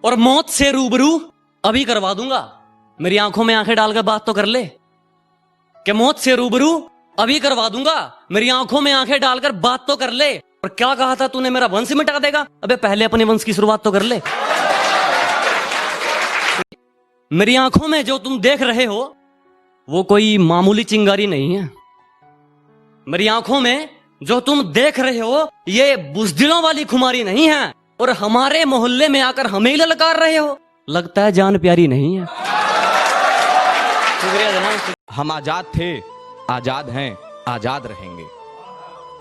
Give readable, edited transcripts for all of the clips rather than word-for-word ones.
और मौत से रूबरू अभी करवा दूंगा, मेरी आंखों में आंखें डालकर बात तो कर ले। कि मौत से रूबरू अभी करवा दूंगा, मेरी आंखों में आंखें डालकर बात तो कर ले। और क्या कहा था तूने, मेरा वंश मिटा देगा? अबे पहले अपने वंश की शुरुआत तो कर ले। मेरी आंखों में जो तुम देख रहे हो वो कोई मामूली चिंगारी नहीं है। मेरी आंखों में जो तुम देख रहे हो ये बुज़दिलों वाली खुमारी नहीं है। और हमारे मोहल्ले में आकर हमें ही ललकार रहे हो, लगता है जान प्यारी नहीं है। शुक्रिया जनाब। हम आजाद थे, आजाद हैं, आजाद रहेंगे।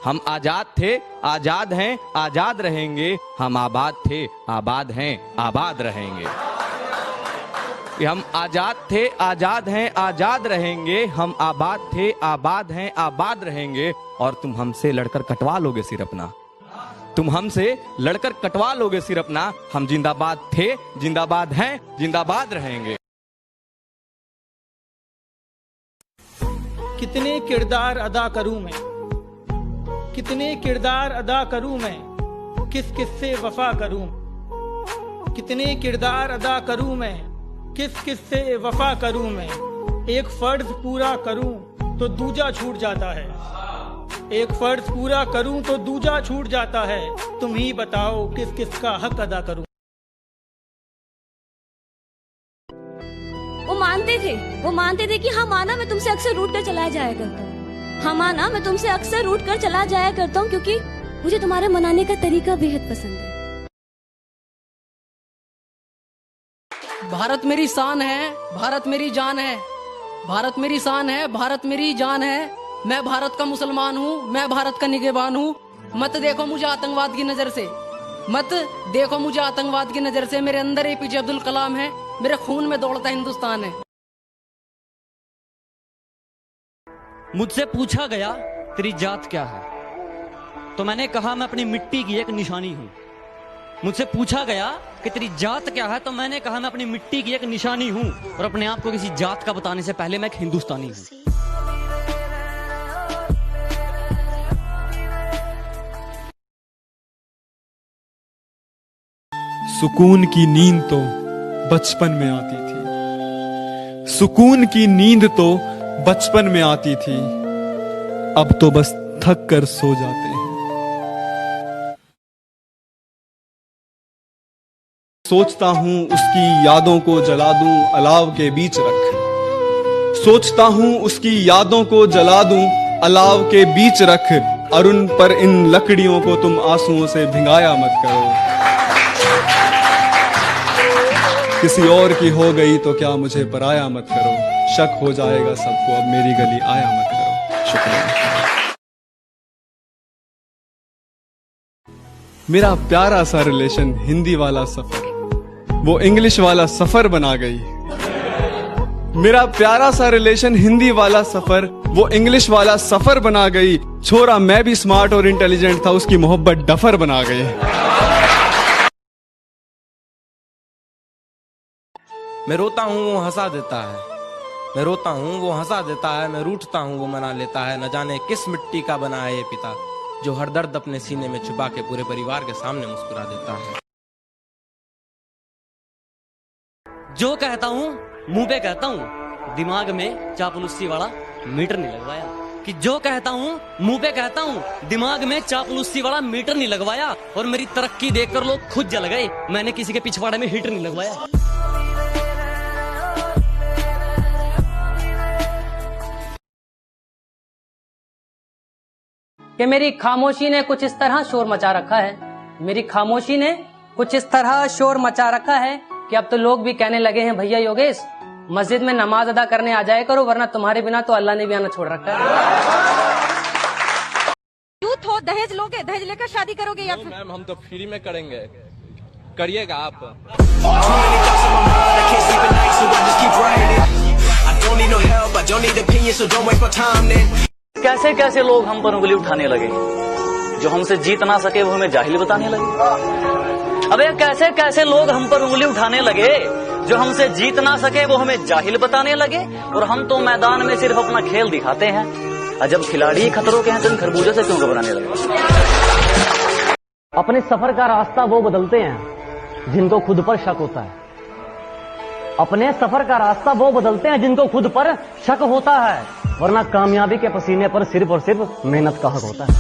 हम आजाद थे, आजाद हैं, आजाद रहेंगे। हम आबाद थे, आबाद हैं, आबाद रहेंगे। हम आजाद थे, आजाद हैं, आजाद रहेंगे। हम आबाद थे, आबाद हैं, आबाद रहेंगे। और तुम हमसे लड़कर कटवा लोगे सिर अपना, तुम हमसे लड़कर कटवा लोगे सिर अपना। हम जिंदाबाद थे, जिंदाबाद हैं, जिंदाबाद रहेंगे। कितने किरदार अदा करूं मैं, कितने किरदार अदा करूं मैं, किस किस से वफा करूं। कितने किरदार अदा करूं मैं, किस किस से वफा करूं मैं। एक फर्ज पूरा करूं तो दूजा छूट जाता है, एक फर्ज पूरा करूं तो दूजा छूट जाता है। तुम ही बताओ किस किस का हक अदा करूं। वो मानते थे कि हाँ माना मैं तुमसे अक्सर रूठ कर चला जाया करता हूँ, हाँ माना मैं तुमसे अक्सर रूठ कर चला जाया करता हूँ, क्योंकि मुझे तुम्हारे मनाने का तरीका बेहद पसंद है। भारत मेरी शान है, भारत मेरी जान है, भारत मेरी शान है, भारत मेरी जान है। मैं भारत का मुसलमान हूँ, मैं भारत का निगहबान हूँ। मत देखो मुझे आतंकवाद की नजर से, मत देखो मुझे आतंकवाद की नजर से। मेरे अंदर एपीजे अब्दुल कलाम है, मेरे खून में दौड़ता हिंदुस्तान है। मुझसे पूछा गया तेरी जात क्या है, तो मैंने कहा मैं अपनी मिट्टी की एक निशानी हूं। मुझसे पूछा गया कि तेरी जात क्या है, तो मैंने कहा मैं अपनी मिट्टी की एक निशानी हूं। और अपने आप को किसी जात का बताने से पहले मैं एक हिंदुस्तानी हूं। सुकून की नींद तो बचपन में आती थी, सुकून की नींद तो बचपन में आती थी। अब तो बस थक कर सो जाते हैं। सोचता हूं उसकी यादों को जला दूं अलाव के बीच रख, सोचता हूं उसकी यादों को जला दूं अलाव के बीच रख। अरुण पर इन लकड़ियों को तुम आंसुओं से भिंगाया मत करो। किसी और की हो गई तो क्या मुझे पराया मत करो। शक हो जाएगा सबको, अब मेरी गली आया मत करो। शुक्रिया। मेरा प्यारा सा रिलेशन हिंदी वाला सफर वो इंग्लिश वाला सफर बना गई। मेरा प्यारा सा रिलेशन हिंदी वाला सफर वो इंग्लिश वाला सफर बना गई। छोरा मैं भी स्मार्ट और इंटेलिजेंट था, उसकी मोहब्बत डफर बना गई। मैं रोता हूँ वो हंसा देता है, मैं रोता हूँ वो हंसा देता है। मैं रूठता हूँ वो मना लेता है। न जाने किस मिट्टी का बना है ये पिता, जो हर दर्द अपने सीने में छुपा के पूरे परिवार के सामने मुस्कुरा देता है। जो कहता हूं मुंह पे कहता हूं, दिमाग में चापलूसी वाला मीटर नहीं लगवाया। कि जो कहता हूं मुंह पे कहता हूं, दिमाग में चापलूसी वाला मीटर नहीं लगवाया। और मेरी तरक्की देखकर लोग खुद जल गए, मैंने किसी के पिछवाड़े में हीटर नहीं लगवाया। कि मेरी खामोशी ने कुछ इस तरह शोर मचा रखा है, मेरी खामोशी ने कुछ इस तरह शोर मचा रखा है कि अब तो लोग भी कहने लगे हैं भैया योगेश मस्जिद में नमाज अदा करने आ जाए करो, वरना तुम्हारे बिना तो अल्लाह ने भी आना छोड़ रखा है। यूथ हो, दहेज लोगे, दहेज लेकर शादी करोगे या फिर? मैम हम तो फ्री में करेंगे, करिएगा आप। कैसे कैसे लोग हम पर उंगली उठाने लगे, जो हमसे जीत ना सके वो हमें जाहिल बताने लगे। अबे कैसे कैसे लोग हम पर उंगली उठाने लगे, जो हमसे जीत ना सके वो हमें जाहिल बताने लगे। और हम तो मैदान में सिर्फ अपना खेल दिखाते हैं, और जब खिलाड़ी खतरों के हैं तो इन खरबूजे से क्यों घबराने लगे। अपने सफर का रास्ता वो बदलते हैं जिनको खुद पर शक होता है। अपने सफर का रास्ता वो बदलते हैं जिनको खुद पर शक होता है, वरना कामयाबी के पसीने पर सिर्फ और सिर्फ मेहनत का हक होता है।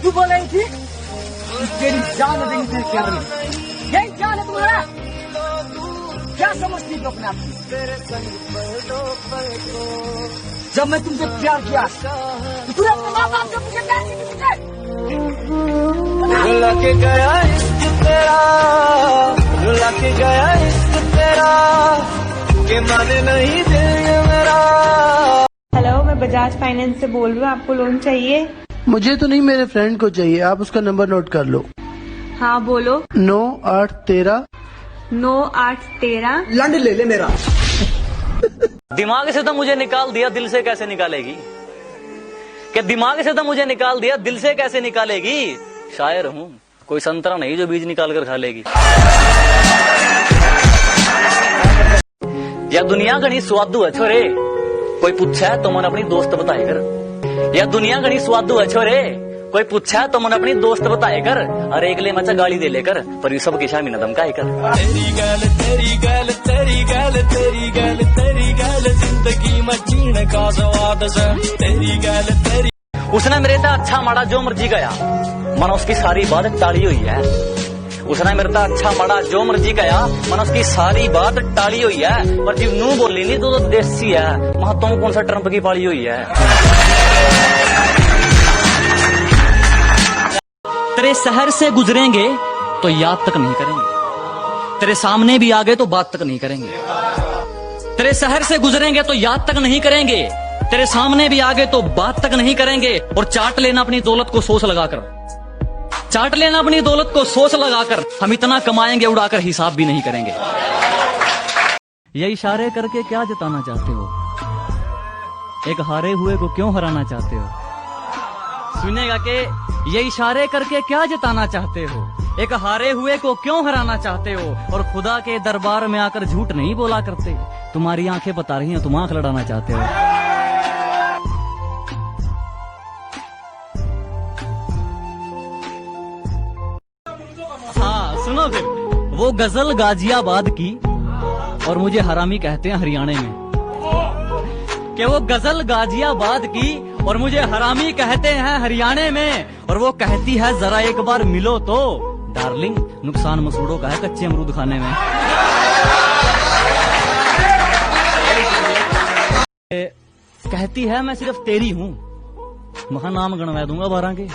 तू बोल रही थी तेरी जान देंगे तेरे क्या यही जान है तुम्हारा, क्या समझती हो अपने आप को? जब मैं तुमसे प्यार किया तो तूने अपने माँ बाप से मुझे कैसे रुला के गया इश्क तेरा, रुला के गया इश्क तेरा, के माने नहीं दिल मेरा। हेलो, मैं बजाज फाइनेंस से बोल रही हूँ। आपको लोन चाहिए? मुझे तो नहीं, मेरे फ्रेंड को चाहिए। आप उसका नंबर नोट कर लो। हाँ बोलो। 9813 9813। लंड ले ले मेरा। दिमाग से तो मुझे निकाल दिया, दिल से कैसे निकालेगी? कि दिमाग से तो मुझे निकाल दिया, दिल से कैसे निकालेगी? शायर हूँ, कोई संतरा नहीं जो बीज निकाल कर खा लेगी। या दुनिया घनी स्वादू है छोरे, कोई पूछा है तो मन अपनी दोस्त बताए कर। या दुनिया घनी स्वादू है छोरे, कोई पूछा है तो मन अपनी दोस्त बताए कर। अरे एक ले मचा गाली दे लेकर, पर यू सब की शामी नदम का कर। तेरी गैल तेरी गैल तेरी गैल तेरी गैल तेरी गैल जिंदगी में जीने का स्वाद से। तेरी गैल तेरी उसने मेरे से अच्छा माड़ा जो मर्जी गया, मन उसकी सारी बात टाली हुई है। उसने मेरे से अच्छा माड़ा जो मर्जी गया, मन उसकी सारी बात टाली हुई है। पर जी नू बोली नहीं तो देसी है, वहां तुम कौन सा ट्रम्प की पाली हुई है। तेरे शहर से गुजरेंगे तो याद तक नहीं करेंगे, तेरे सामने भी आ गए तो बात तक नहीं करेंगे। तेरे शहर से गुजरेंगे तो याद तक नहीं करेंगे, तेरे सामने भी आ गए तो बात तक नहीं करेंगे। और चाट लेना अपनी दौलत को सोच लगाकर, चाट लेना अपनी दौलत को सोच लगाकर। हम इतना कमाएंगे उड़ाकर हिसाब भी नहीं करेंगे। ये इशारे करके क्या जताना चाहते हो? एक हारे हुए को क्यों हराना चाहते हो? सुनेगा कि ये इशारे करके क्या जताना चाहते हो? एक हारे हुए को क्यों हराना चाहते हो? और खुदा के दरबार में आकर झूठ नहीं बोला करते। तुम्हारी आंखें बता रही हैं, तुम आंख लड़ाना चाहते हो। हाँ सुनो फिर, वो गजल गाजियाबाद की और मुझे हरामी कहते हैं हरियाणे में। कि वो गजल गाजियाबाद की और मुझे हरामी कहते हैं हरियाणे में। और वो कहती है जरा एक बार मिलो तो डार्लिंग, नुकसान मसूड़ों का है कच्चे अमरूद खाने में। कहती है मैं सिर्फ तेरी हूँ, वहां नाम गणवा दूंगा 12 के।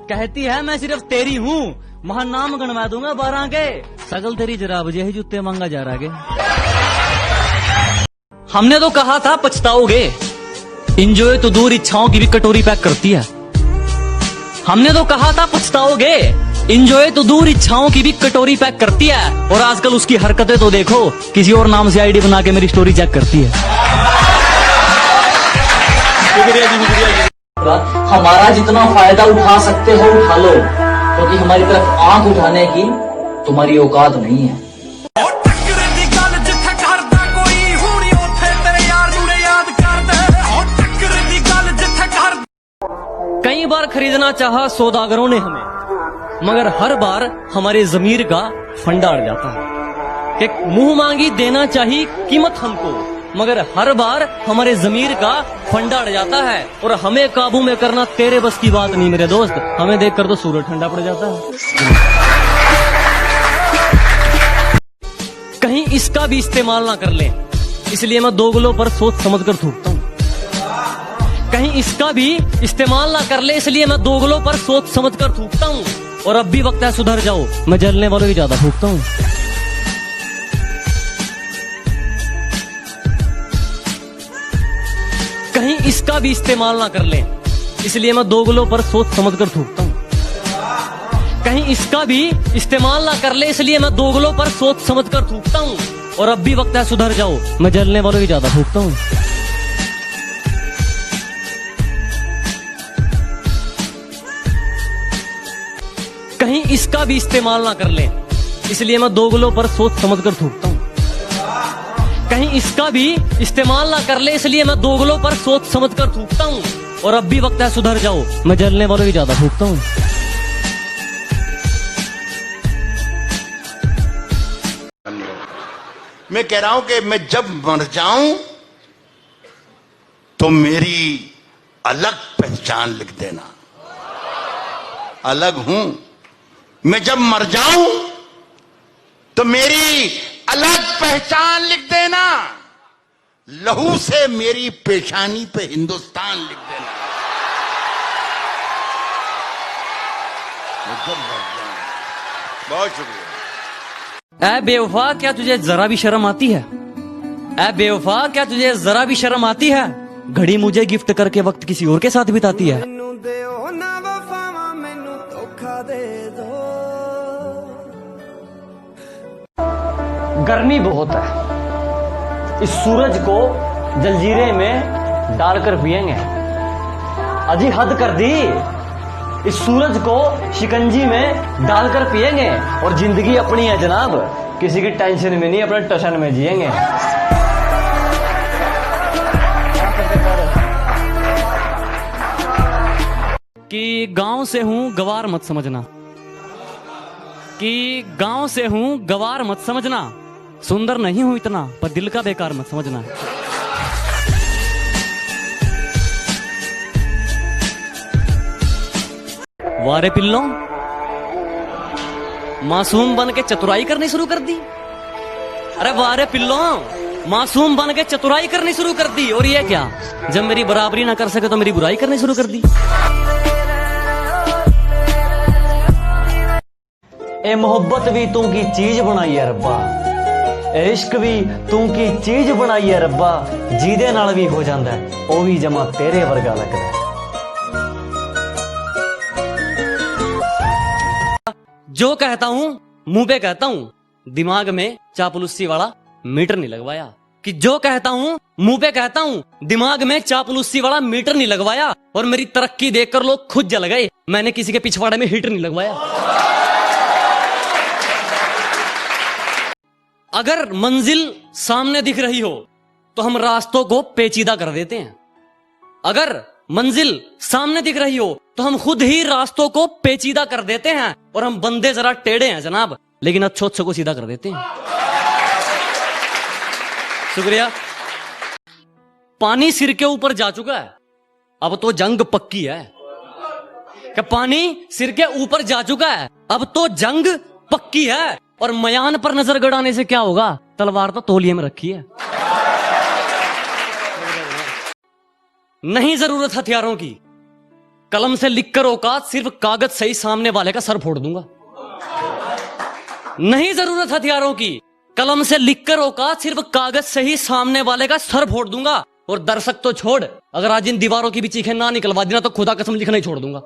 कहती है मैं सिर्फ तेरी हूँ, वहां नाम गणवा दूंगा 12 के। सगल तेरी जराब यही जूते मांगा जा रहा है। हमने तो कहा था पछताओगे, इंजॉय तो दूर इच्छाओं की भी कटोरी पैक करती है। हमने तो कहा था पछताओगे, इंजॉय तो दूर इच्छाओं की भी कटोरी पैक करती है। और आजकल उसकी हरकतें तो देखो, किसी और नाम से आईडी बना के मेरी स्टोरी चेक करती है। हमारा जितना फायदा उठा सकते हो उठा लो, क्योंकि हमारी तरफ आंख उठाने की तुम्हारी औकात नहीं है। कई बार खरीदना चाहा सौदागरों ने हमें, मगर हर बार हमारे जमीर का फंडा अड़ जाता है। कि मुंह मांगी देना चाहिए कीमत हमको, मगर हर बार हमारे जमीर का फंडा अड़ जाता है। और हमें काबू में करना तेरे बस की बात नहीं मेरे दोस्त, हमें देखकर तो सूरज ठंडा पड़ जाता है। कहीं इसका भी इस्तेमाल ना कर ले, इसलिए मैं दोगलों पर सोच समझ कर थूकता हूँ। कहीं इसका भी इस्तेमाल ना कर ले, इसलिए मैं दोगलों पर सोच समझ कर थूकता हूँ। और अब भी वक्त है सुधर जाओ, मैं जलने वालों की ज्यादा थूकता हूँ। कहीं इसका भी इस्तेमाल ना कर ले, इसलिए मैं दोगलों पर सोच समझ कर थूकता हूँ। कहीं इसका भी इस्तेमाल ना कर ले, इसलिए मैं दोगलों पर सोच समझ कर थूकता हूँ। और अब भी वक्त है सुधर जाओ, मैं जलने वालों की ज्यादा थूकता हूँ। कहीं इसका भी इस्तेमाल ना कर ले, इसलिए मैं दोगलों पर सोच समझ कर थूकता हूँ। कहीं इसका भी इस्तेमाल ना कर ले, इसलिए मैं दोगलों पर सोच समझ कर थूकता हूँ। और अब भी वक्त है सुधर जाओ, मैं जलने वालों की ज्यादा थूकता हूँ। मैं कह रहा हूं कि मैं जब मर जाऊं तो मेरी अलग पहचान लिख देना। अलग हूं मैं, जब मर जाऊं तो मेरी अलग पहचान लिख देना। लहू से मेरी पेशानी पे हिंदुस्तान लिख देना। मैं जब मर जाऊं। बहुत शुक्रिया। ऐ बेवफा, क्या तुझे जरा भी शर्म आती है? ऐ बेवफा, क्या तुझे जरा भी शर्म आती है? घड़ी मुझे गिफ्ट करके वक्त किसी और के साथ बिताती है। गर्मी बहुत है, इस सूरज को जलजीरे में डालकर पिएंगे। अजी हद कर दी, इस सूरज को शिकंजी में डालकर पिएंगे। और जिंदगी अपनी है जनाब, किसी की टेंशन में नहीं, अपने टशन में जिएंगे। कि गांव से हूं गवार मत समझना, कि गांव से हूं गवार मत समझना। सुंदर नहीं हूं इतना, पर दिल का बेकार मत समझना। वारे पिल्लों, मासूम बन के चतुराई करनी शुरू कर दी। अरे वारे पिल्लों, मासूम बन के चतुराई करनी शुरू कर दी। और ये क्या, जब मेरी बराबरी ना कर सके तो मेरी बुराई करनी शुरू कर दी। ए मोहब्बत भी तू की चीज बनाई है रब्बा, ए इश्क भी तू की चीज बनाई है रब्बा। जीदे नाल भी हो जांदा है, ओ भी जमा तेरे वर्गा लगदा है। जो कहता हूं मुंह पे कहता हूं, दिमाग में चापलूसी वाला मीटर नहीं लगवाया। कि जो कहता हूं मुंह पे कहता हूं, दिमाग में चापलूसी वाला मीटर नहीं लगवाया। और मेरी तरक्की देखकर लोग खुद जल गए, मैंने किसी के पिछवाड़े में हीटर नहीं लगवाया। अगर मंजिल सामने दिख रही हो तो हम रास्तों को पेचीदा कर देते हैं। अगर मंजिल सामने दिख रही हो तो हम खुद ही रास्तों को पेचीदा कर देते हैं। और हम बंदे जरा टेढ़े हैं जनाब, लेकिन अच्छों को सीधा कर देते हैं। शुक्रिया। पानी सिर के ऊपर जा चुका है, अब तो जंग पक्की है। क्या पानी सिर के ऊपर जा चुका है, अब तो जंग पक्की है। और मयान पर नजर गड़ाने से क्या होगा, तलवार तो तौलिए में रखी है। नहीं जरूरत हथियारों की, कलम से लिखकर औकात, सिर्फ कागज से ही सामने वाले का सर फोड़ दूंगा। नहीं जरूरत हथियारों की, कलम से लिखकर औकात, सिर्फ कागज से ही सामने वाले का सर फोड़ दूंगा। और दर्शक तो छोड़, अगर आज इन दीवारों की भी चीखें ना निकलवा देना तो खुदा कसम लिखना ही छोड़ दूंगा।